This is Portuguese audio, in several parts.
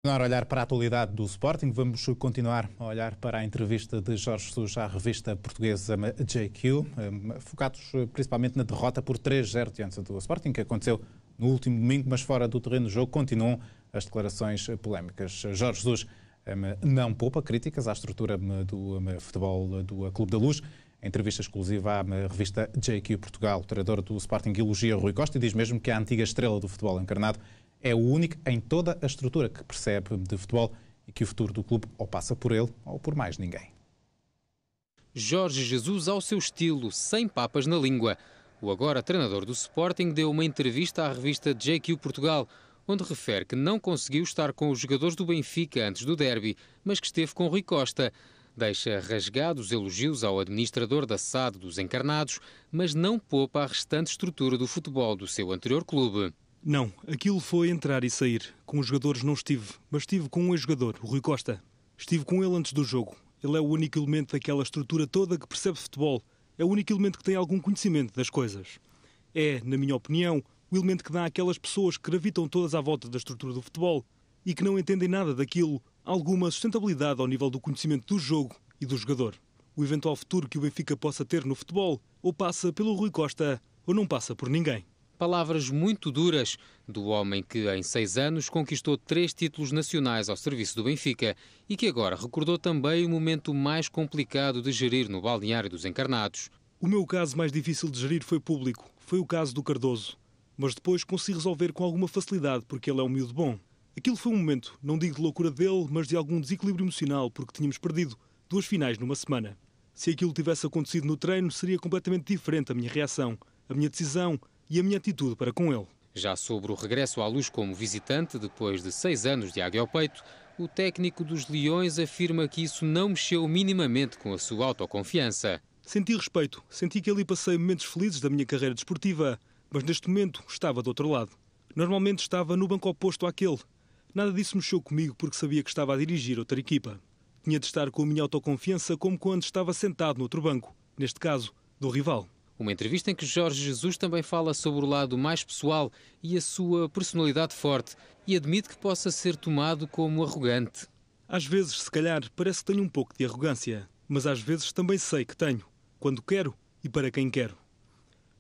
Continuar a olhar para a atualidade do Sporting, vamos continuar a olhar para a entrevista de Jorge Jesus à revista portuguesa JQ, focados principalmente na derrota por 3-0 diante do Sporting, que aconteceu no último domingo, mas fora do terreno do jogo continuam as declarações polémicas. Jorge Jesus não poupa críticas à estrutura do futebol do Clube da Luz. Em entrevista exclusiva à revista JQ Portugal, o treinador do Sporting elogia Rui Costa e diz mesmo que a antiga estrela do futebol encarnado é o único em toda a estrutura que percebe de futebol e que o futuro do clube ou passa por ele ou por mais ninguém. Jorge Jesus ao seu estilo, sem papas na língua. O agora treinador do Sporting deu uma entrevista à revista JQ Portugal, onde refere que não conseguiu estar com os jogadores do Benfica antes do derby, mas que esteve com Rui Costa. Deixa rasgados elogios ao administrador da SAD dos Encarnados, mas não poupa a restante estrutura do futebol do seu anterior clube. Não, aquilo foi entrar e sair. Com os jogadores não estive, mas estive com um ex-jogador, o Rui Costa. Estive com ele antes do jogo. Ele é o único elemento daquela estrutura toda que percebe futebol. É o único elemento que tem algum conhecimento das coisas. É, na minha opinião, o elemento que dá àquelas pessoas que gravitam todas à volta da estrutura do futebol e que não entendem nada daquilo, alguma sustentabilidade ao nível do conhecimento do jogo e do jogador. O eventual futuro que o Benfica possa ter no futebol ou passa pelo Rui Costa ou não passa por ninguém. Palavras muito duras do homem que em 6 anos conquistou 3 títulos nacionais ao serviço do Benfica e que agora recordou também o momento mais complicado de gerir no balneário dos Encarnados. O meu caso mais difícil de gerir foi público, foi o caso do Cardoso. Mas depois consegui resolver com alguma facilidade porque ele é um miúdo bom. Aquilo foi um momento, não digo de loucura dele, mas de algum desequilíbrio emocional porque tínhamos perdido 2 finais numa semana. Se aquilo tivesse acontecido no treino, seria completamente diferente a minha reação, a minha decisão e a minha atitude para com ele. Já sobre o regresso à Luz como visitante, depois de 6 anos de águia ao peito, o técnico dos Leões afirma que isso não mexeu minimamente com a sua autoconfiança. Senti respeito, senti que ali passei momentos felizes da minha carreira desportiva, mas neste momento estava do outro lado. Normalmente estava no banco oposto àquele. Nada disso mexeu comigo porque sabia que estava a dirigir outra equipa. Tinha de estar com a minha autoconfiança como quando estava sentado no outro banco, neste caso, do rival. Uma entrevista em que Jorge Jesus também fala sobre o lado mais pessoal e a sua personalidade forte e admite que possa ser tomado como arrogante. Às vezes, se calhar, parece que tenho um pouco de arrogância, mas às vezes também sei que tenho, quando quero e para quem quero.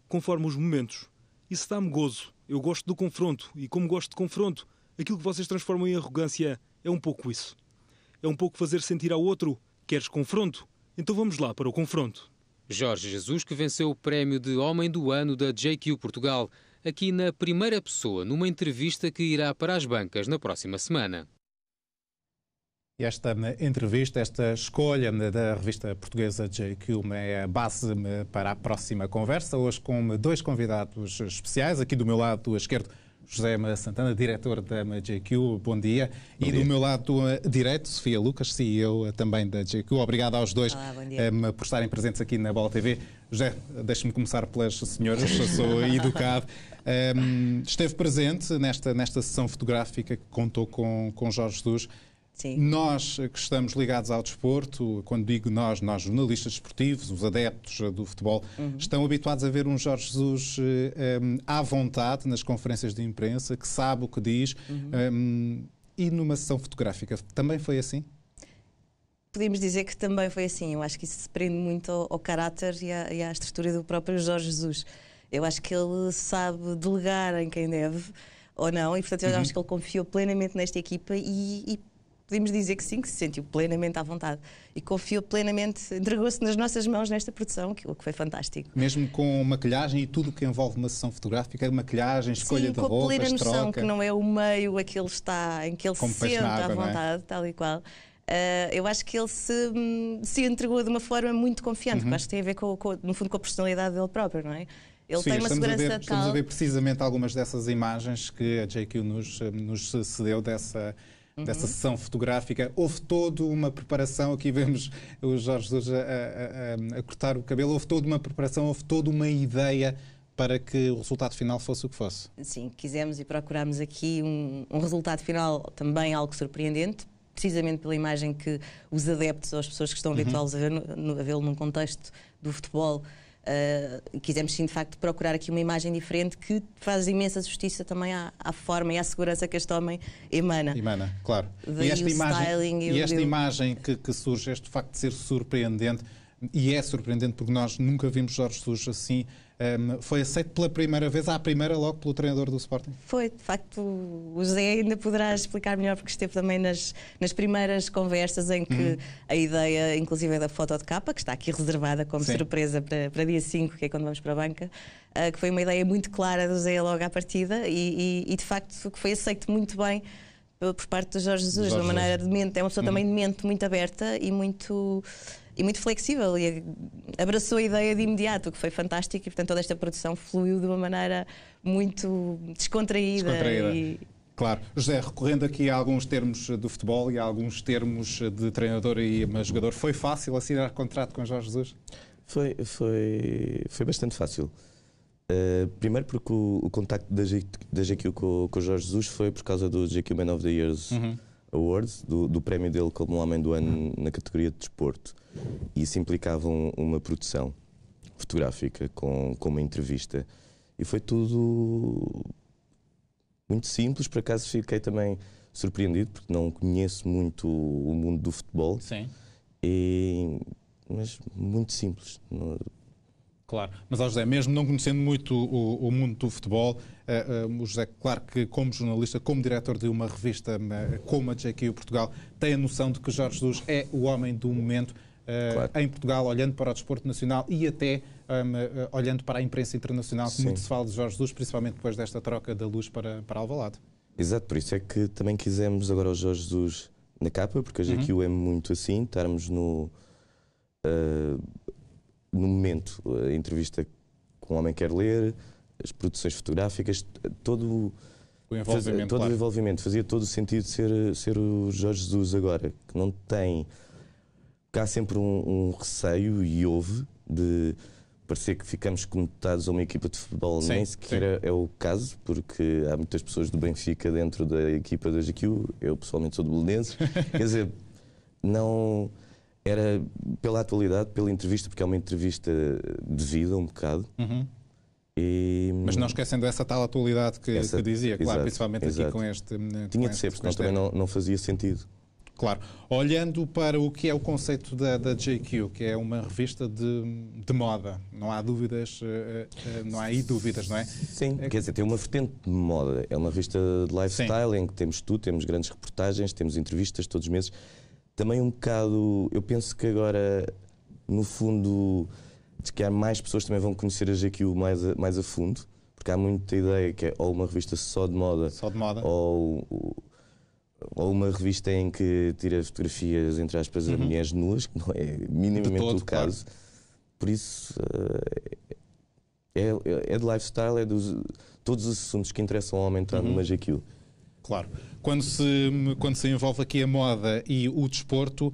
Conforme os momentos. Isso dá-me gozo. Eu gosto do confronto e como gosto de confronto, aquilo que vocês transformam em arrogância é um pouco isso. É um pouco fazer sentir ao outro, queres confronto? Então vamos lá para o confronto. Jorge Jesus, que venceu o prémio de Homem do Ano da JQ Portugal, aqui na primeira pessoa, numa entrevista que irá para as bancas na próxima semana. E esta entrevista, esta escolha da revista portuguesa JQ é a base para a próxima conversa, hoje com 2 convidados especiais. Aqui do meu lado esquerdo, José Santana, diretor da JQ, bom dia. Bom dia. Do meu lado direito, Sofia Lucas, CEO também da JQ. Obrigado aos 2 por estarem presentes aqui na Bola TV. José, deixe-me começar pelas senhoras, sou educado. Esteve presente nesta sessão fotográfica que contou com Jorge Jesus. Sim. Nós que estamos ligados ao desporto, quando digo nós jornalistas desportivos, os adeptos do futebol, estão habituados a ver um Jorge Jesus à vontade nas conferências de imprensa, que sabe o que diz, e numa sessão fotográfica também foi assim? Podemos dizer que também foi assim. Eu acho que isso se prende muito ao caráter e à estrutura do próprio Jorge Jesus. Eu acho que ele sabe delegar em quem deve ou não, e portanto eu acho que ele confiou plenamente nesta equipa e podemos dizer que sim, que se sentiu plenamente à vontade e confiou plenamente, entregou-se nas nossas mãos nesta produção, o que foi fantástico. Mesmo com maquilhagem e tudo o que envolve uma sessão fotográfica, maquilhagem, escolha de roupas, troca... Sim, com a plena noção que não é o meio em que ele está, em que ele se sente à vontade, tal e qual. Eu acho que ele se entregou de uma forma muito confiante, que acho que tem a ver, no fundo, com a personalidade dele próprio, não é? Ele tem uma segurança tal... Estamos a ver precisamente algumas dessas imagens que a JQ nos cedeu dessa sessão fotográfica. Houve toda uma preparação, aqui vemos o Jorge Jesus a cortar o cabelo, houve toda uma preparação, houve toda uma ideia para que o resultado final fosse o que fosse. Sim, quisemos e procurámos aqui um resultado final também algo surpreendente, precisamente pela imagem que os adeptos ou as pessoas que estão habituados a vê-lo num contexto do futebol Quisemos sim, de facto, procurar aqui uma imagem diferente que faz imensa justiça também à forma e à segurança que este homem emana. Emana, claro. Daí o styling e esta imagem que surge, este facto de ser surpreendente, e é surpreendente porque nós nunca vimos Jorge Jesus assim, foi aceito pela primeira vez, à primeira logo pelo treinador do Sporting? Foi, de facto, o José ainda poderá explicar melhor porque esteve também nas primeiras conversas em que a ideia, inclusive da foto de capa, que está aqui reservada como surpresa para dia 5, que é quando vamos para a banca, que foi uma ideia muito clara do José logo à partida e de facto que foi aceito muito bem por parte do Jorge Jesus, de uma maneira de mente. É uma pessoa também de mente muito aberta e muito flexível, e abraçou a ideia de imediato, o que foi fantástico, e portanto toda esta produção fluiu de uma maneira muito descontraída. Claro. José, recorrendo aqui a alguns termos do futebol e a alguns termos de treinador e jogador, foi fácil assinar contrato com Jorge Jesus? Foi bastante fácil. Primeiro porque o contacto da GQ com o Jorge Jesus foi por causa do GQ Man of the Years Awards, do prémio dele como Homem do Ano na categoria de desporto. E isso implicava uma produção fotográfica com uma entrevista. E foi tudo muito simples. Por acaso fiquei também surpreendido, porque não conheço muito o mundo do futebol. Sim. Mas muito simples. Claro, mas José, mesmo não conhecendo muito o mundo do futebol, o José, claro que como jornalista, como diretor de uma revista como a JQ Portugal, tem a noção de que Jorge Jesus é o homem do momento em Portugal, olhando para o desporto nacional e até olhando para a imprensa internacional, que muito se fala de Jorge Jesus, principalmente depois desta troca da Luz para Alvalade. Exato, por isso é que também quisemos agora o Jorge Jesus na capa, porque a JQ é muito assim, estarmos no momento, a entrevista que um homem quer ler, as produções fotográficas, todo o envolvimento, fazia todo o sentido ser o Jorge Jesus agora, que não tem... Porque há sempre um receio, e houve, de parecer que ficamos conectados a uma equipa de futebol. Nem sequer é o caso, porque há muitas pessoas do Benfica dentro da equipa da GQ, eu pessoalmente sou do Belenenses, quer dizer, não... Era pela atualidade, pela entrevista, porque é uma entrevista de vida, um bocado. Mas não esquecendo essa tal atualidade que dizia, claro, principalmente aqui com este... Tinha de ser, porque também não fazia sentido. Claro. Olhando para o que é o conceito da JQ, que é uma revista de moda, não há dúvidas, não há aí dúvidas, não é? Sim, quer dizer, tem uma vertente de moda. É uma revista de lifestyle em que temos tudo, temos grandes reportagens, temos entrevistas todos os meses. Também um bocado, eu penso que agora, no fundo, se calhar mais pessoas também vão conhecer a GQ mais a fundo, porque há muita ideia que é ou uma revista só de moda, ou uma revista em que tira fotografias, entre aspas, a mulheres nuas, que não é minimamente o caso. Claro. Por isso, é de lifestyle, é de todos os assuntos que interessam ao homem estar numa GQ. Claro. Quando se envolve aqui a moda e o desporto,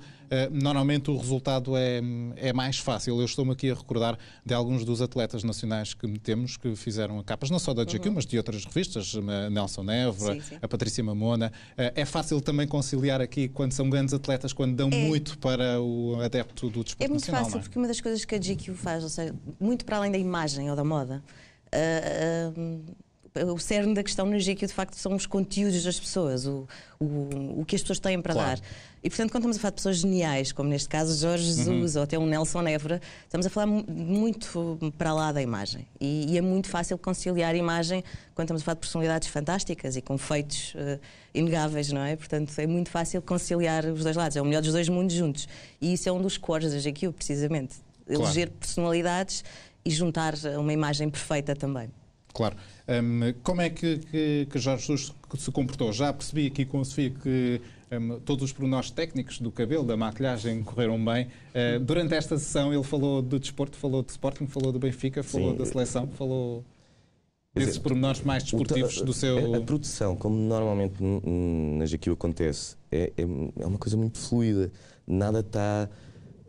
normalmente o resultado é mais fácil. Eu estou-me aqui a recordar de alguns dos atletas nacionais que temos, que fizeram capas, não só da GQ, mas de outras revistas, a Nelson Évora, a Patrícia Mamona. É fácil também conciliar aqui, quando são grandes atletas, quando dão muito para o adepto do desporto nacional. É muito fácil, porque uma das coisas que a GQ faz, ou seja, muito para além da imagem ou da moda, o cerne da questão na GQ, de facto, são os conteúdos das pessoas, o que as pessoas têm para dar. E, portanto, quando estamos a falar de pessoas geniais, como neste caso Jorge Jesus ou até um Nelson Évora, estamos a falar muito para lá da imagem. E é muito fácil conciliar a imagem quando estamos a falar de personalidades fantásticas e com feitos inegáveis, não é? Portanto, é muito fácil conciliar os dois lados. É o melhor dos dois mundos juntos. E isso é um dos cores da GQ, precisamente. Eleger personalidades e juntar uma imagem perfeita também. Claro. Como é que Jorge Jesus se comportou? Já percebi aqui com a Sofia que todos os pormenores técnicos do cabelo, da maquilhagem, correram bem. Durante esta sessão ele falou de desporto, falou de Sporting, falou do Benfica, falou da seleção, falou desses pormenores mais desportivos do seu... A produção, como normalmente na GQ acontece, é uma coisa muito fluida. Nada está...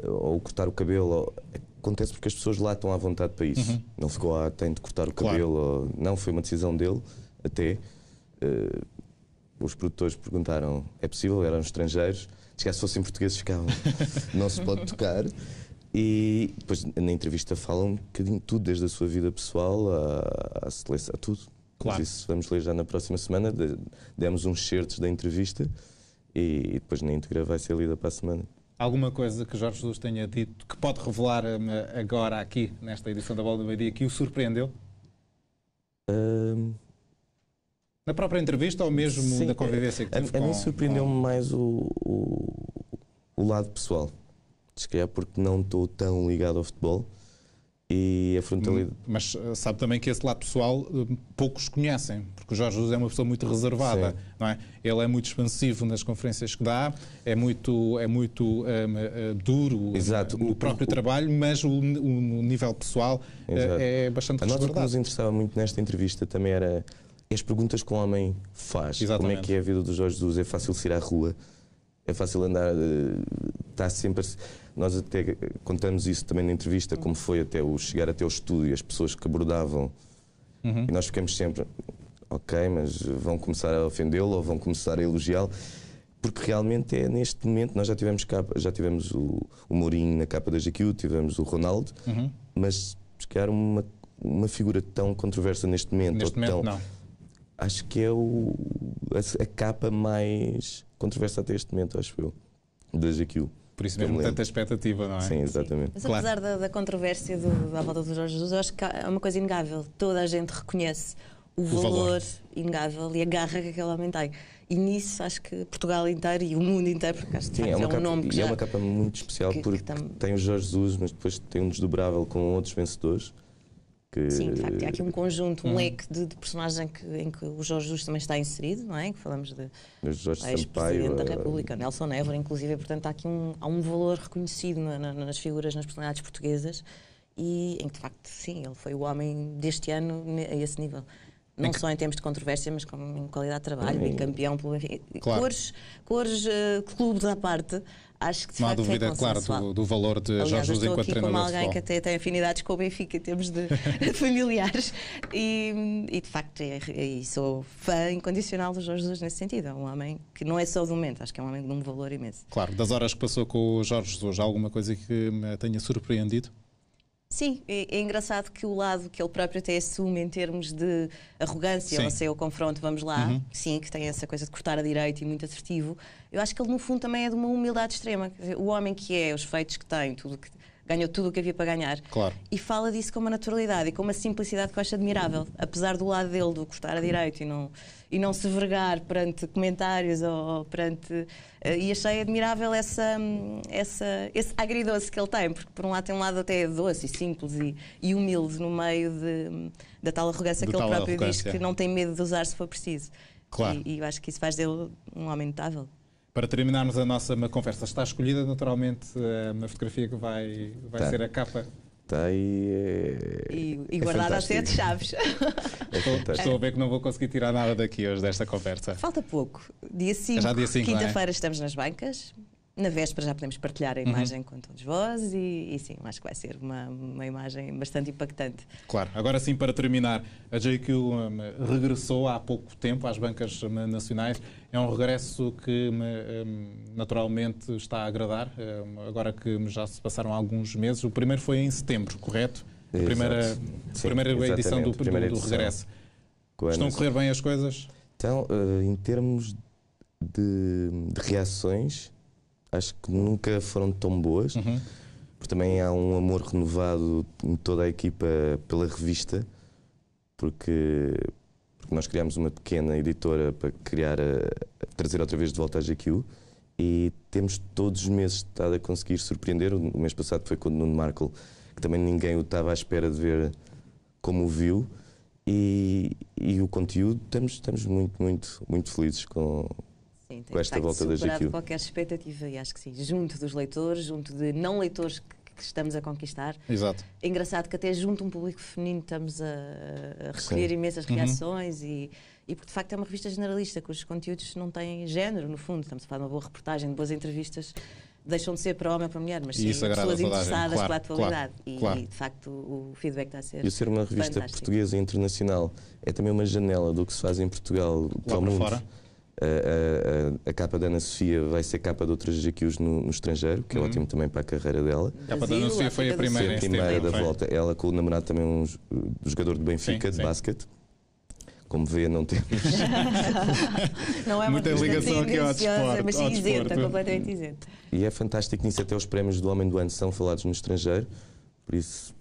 Ou cortar o cabelo... Acontece porque as pessoas lá estão à vontade para isso. Não ficou tem de cortar o cabelo. Ou, não, foi uma decisão dele, até. Os produtores perguntaram, é possível? Eram estrangeiros. Se fossem portugueses ficavam, não se pode tocar. E depois na entrevista falam um bocadinho de tudo, desde a sua vida pessoal à seleção, a tudo. Claro. Mas isso vamos ler já na próxima semana. Demos uns certos da entrevista e depois na íntegra vai ser lida para a semana. Alguma coisa que Jorge Jesus tenha dito que pode revelar agora aqui, nesta edição da Bola do Meio-Dia, que o surpreendeu? Na própria entrevista ou mesmo sim, na convivência que teve a mim surpreendeu-me mais o lado pessoal. Se calhar porque não estou tão ligado ao futebol e a frontalidade. Mas sabe também que esse lado pessoal poucos conhecem, porque o Jorge Jesus é uma pessoa muito reservada, não é? Ele é muito expansivo nas conferências que dá, é muito duro Exato. no próprio trabalho, mas o nível pessoal é bastante resguardado. A nós o que nos interessava muito nesta entrevista também era as perguntas que o homem faz. Exatamente. Como é que é a vida do Jorge Jesus? É fácil sair à rua? É fácil andar? Está sempre... Nós até contamos isso também na entrevista, como foi até chegar até o estúdio, as pessoas que abordavam. E nós ficamos sempre, ok, mas vão começar a ofendê-lo ou vão começar a elogiá-lo? Porque realmente é neste momento, nós já tivemos o Mourinho na capa da GQ, tivemos o Ronaldo, mas se calhar uma figura tão controversa neste momento. Neste momento, não. Acho que é a capa mais controversa até este momento, acho eu, da GQ. Por isso mesmo tanta expectativa, não é? Sim, exatamente. Sim. Mas apesar da controvérsia à volta do Jorge Jesus, eu acho que é uma coisa inegável. Toda a gente reconhece o valor inegável e a garra que aquele homem tem. E nisso acho que Portugal inteiro e o mundo inteiro, porque acho que é um nome que é uma capa muito especial porque tem o Jorge Jesus, mas depois tem um desdobrável com outros vencedores. Sim, de facto, há aqui um conjunto, um leque de personagens em que o Jorge Jesus também está inserido, não é? Que falamos de ex-presidente da República, Nelson Évora, inclusive, portanto há aqui um valor reconhecido nas figuras, nas personalidades portuguesas e em que, de facto, sim, ele foi o homem deste ano a esse nível. Não só em termos de controvérsia, mas como em qualidade de trabalho, bicampeão, cores, clubes à parte. Acho que de não há facto dúvida, é claro, do valor de Jorge Jesus enquanto treinador de futebol. Estou aqui como alguém que até tem afinidades com o Benfica em termos de familiares e de facto sou fã incondicional do Jorge Jesus nesse sentido. É um homem que não é só do momento, acho que é um homem de um valor imenso. Claro, das horas que passou com o Jorge Jesus, há alguma coisa que me tenha surpreendido? Sim, é engraçado que o lado que ele próprio até assume em termos de arrogância, ou seja, o confronto, vamos lá, sim, que tem essa coisa de cortar a direita e muito assertivo, eu acho que ele no fundo também é de uma humildade extrema. Quer dizer, o homem que é, os feitos que tem, ganhou tudo o que havia para ganhar, e fala disso com uma naturalidade e com uma simplicidade que eu acho admirável, apesar do lado dele, do cortar a direita e não se vergar perante comentários ou perante... E achei admirável esse agridoce que ele tem, porque por um lado tem um lado até doce e simples e humilde no meio da tal arrogância que ele próprio diz que não tem medo de usar se for preciso. Claro. E eu acho que isso faz dele um homem notável. Para terminarmos a nossa conversa, está escolhida naturalmente a fotografia que vai ser a capa? Está aí. E guardada a 7 chaves. Estou a ver que não vou conseguir tirar nada daqui hoje desta conversa. Falta pouco. Dia 5, quinta-feira, estamos nas bancas. Na véspera já podemos partilhar a imagem com todos vós e sim, acho que vai ser uma imagem bastante impactante. Claro. Agora sim, para terminar, a JQ regressou há pouco tempo às bancas nacionais. É um regresso que naturalmente está a agradar, agora que já se passaram alguns meses. O primeiro foi em setembro, correto? A primeira edição do regresso. Estão a correr bem as coisas? Então, em termos de reações, acho que nunca foram tão boas, porque também há um amor renovado em toda a equipa pela revista, porque nós criámos uma pequena editora para trazer outra vez de volta a GQ e temos todos os meses estado a conseguir surpreender. O mês passado foi com o Nuno Markle, que também ninguém o estava à espera de ver como o viu, e o conteúdo, estamos muito felizes com esta volta da GQ. Superado qualquer expectativa, e acho que sim, junto dos leitores, junto de não leitores que estamos a conquistar. Exato. É engraçado que até junto um público feminino estamos a recolher imensas reações e porque de facto é uma revista generalista, cujos conteúdos não têm género, no fundo. Estamos a falar de uma boa reportagem, de boas entrevistas, deixam de ser para homem ou para mulher, mas sim pessoas interessadas pela atualidade. E de facto o feedback está a ser ser uma revista portuguesa e internacional é também uma janela do que se faz em Portugal para o mundo. Fora. A capa da Ana Sofia vai ser capa de outras GQs no estrangeiro, que é ótimo também para a carreira dela. A capa da Ana Sofia foi a primeira da volta. Ela com o namorado também um jogador de Benfica, de basquete. Como vê, não temos não é muita ligação aqui ao desporto. Mas isenta, completamente isenta. E é fantástico nisso, até os prémios do Homem do Ano são falados no estrangeiro, por isso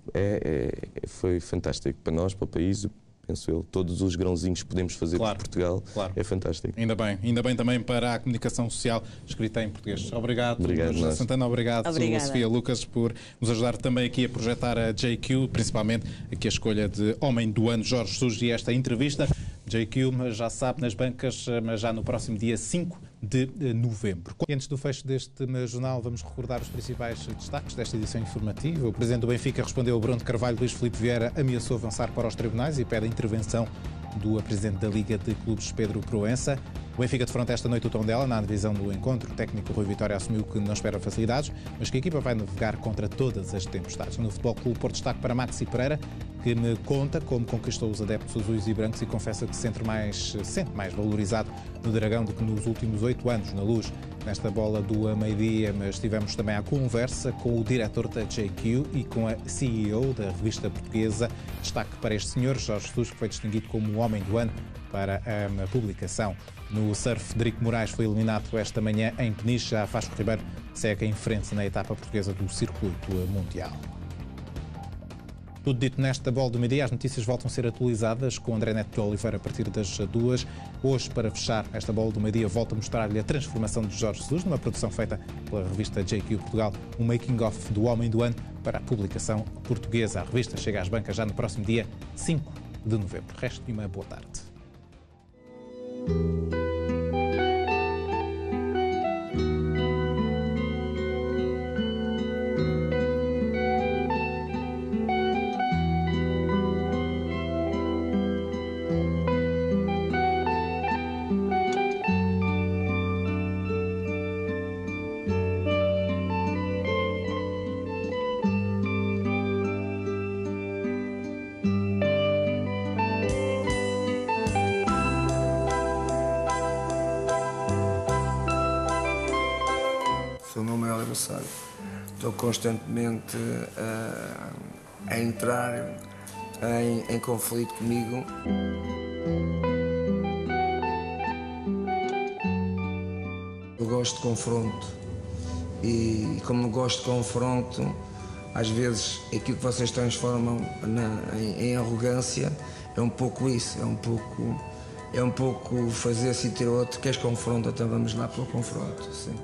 foi fantástico para nós, para o país. Penso eu, todos os grãozinhos que podemos fazer por Portugal, é fantástico. Ainda bem também para a comunicação social escrita em português. Obrigado José Santana, obrigado Sofia Lucas por nos ajudar também aqui a projetar a JQ, principalmente aqui a escolha de Homem do Ano, Jorge Jesus, e esta entrevista. JQ, já sabe, nas bancas, mas já no próximo dia 5 de novembro. E antes do fecho deste jornal, vamos recordar os principais destaques desta edição informativa. O presidente do Benfica respondeu ao Bruno de Carvalho. Luís Filipe Vieira ameaçou avançar para os tribunais e pede a intervenção do presidente da Liga de Clubes, Pedro Proença. O Benfica defronta esta noite o Tondela na divisão do encontro. O técnico Rui Vitória assumiu que não espera facilidades, mas que a equipa vai navegar contra todas as tempestades. No Futebol Clube Porto, destaque para Maxi Pereira, que me conta como conquistou os adeptos azuis e brancos e confessa que se sente mais valorizado no Dragão do que nos últimos 8 anos na Luz. Nesta bola do meio-dia, mas estivemos também à conversa com o diretor da JQ e com a CEO da revista portuguesa. Destaque para este senhor, Jorge Jesus, que foi distinguido como o Homem do Ano para a publicação. No surf, Federico Moraes foi eliminado esta manhã em Peniche. Já Vasco Ribeiro segue em frente na etapa portuguesa do circuito mundial. Tudo dito nesta bola do meio-dia. As notícias voltam a ser atualizadas com André Neto de Oliveira a partir das 2. Hoje, para fechar esta bola do meio-dia, volto a mostrar-lhe a transformação de Jorge Jesus numa produção feita pela revista JQ Portugal, um making-of do Homem do Ano para a publicação portuguesa. A revista chega às bancas já no próximo dia 5 de novembro. Resto de uma boa tarde. Sou o meu maior adversário. Estou constantemente a entrar em conflito comigo. Eu gosto de confronto e como gosto de confronto, às vezes aquilo que vocês transformam em arrogância é um pouco isso, é um pouco fazer assim ter outro, queres confronto, então vamos lá para o confronto, sim.